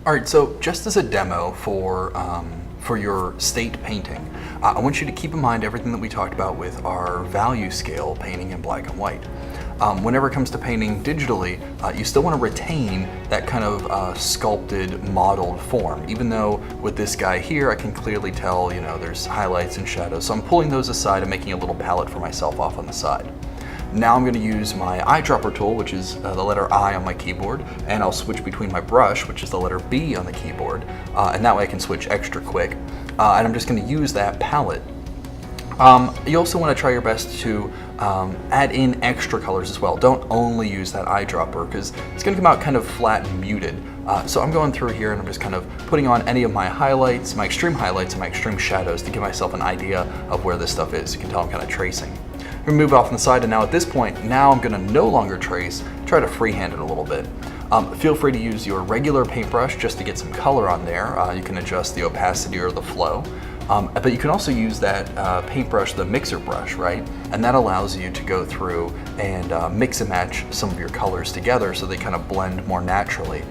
All right, so just as a demo for your state painting, I want you to keep in mind everything that we talked about with our value scale painting in black and white. Whenever it comes to painting digitally, you still want to retain that kind of sculpted, modeled form. Even though with this guy here, I can clearly tell, you know, there's highlights and shadows. So I'm pulling those aside and making a little palette for myself off on the side. Now I'm going to use my eyedropper tool, which is the letter I on my keyboard, and I'll switch between my brush, which is the letter B on the keyboard, and that way I can switch extra quick. And I'm just going to use that palette. You also want to try your best to add in extra colors as well. Don't only use that eyedropper because it's going to come out kind of flat and muted. So I'm going through here and I'm just kind of putting on any of my highlights, my extreme highlights and my extreme shadows to give myself an idea of where this stuff is. You can tell I'm kind of tracing. I'm going to move off on the side, and now at this point, now I'm going to no longer trace, try to freehand it a little bit. Feel free to use your regular paintbrush just to get some color on there. You can adjust the opacity or the flow. But you can also use that paintbrush, the mixer brush, right? And that allows you to go through and mix and match some of your colors together so they kind of blend more naturally.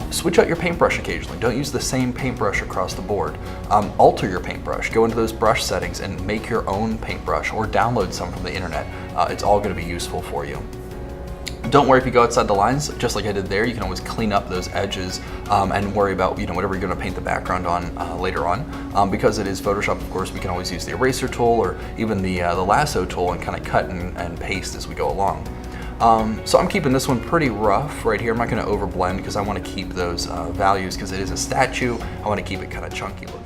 Switch out your paintbrush occasionally. Don't use the same paintbrush across the board. Alter your paintbrush. Go into those brush settings and make your own paintbrush or download some from the internet. It's all going to be useful for you. Don't worry if you go outside the lines, just like I did there. You can always clean up those edges and worry about whatever you're going to paint the background on later on. Because it is Photoshop, of course, we can always use the eraser tool or even the lasso tool and kind of cut and paste as we go along. So I'm keeping this one pretty rough right here. I'm not going to overblend because I want to keep those values because it is a statue. I want to keep it kind of chunky looking.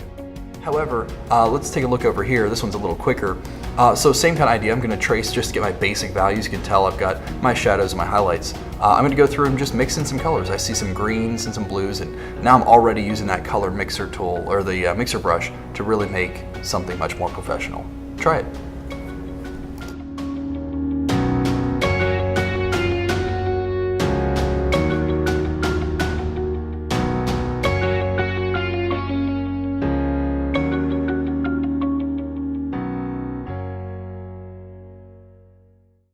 However, let's take a look over here. This one's a little quicker. So same kind of idea. I'm going to trace just to get my basic values. You can tell I've got my shadows and my highlights. I'm going to go through and just mix in some colors. I see some greens and some blues, and now I'm already using that color mixer tool or the mixer brush to really make something much more professional. Try it.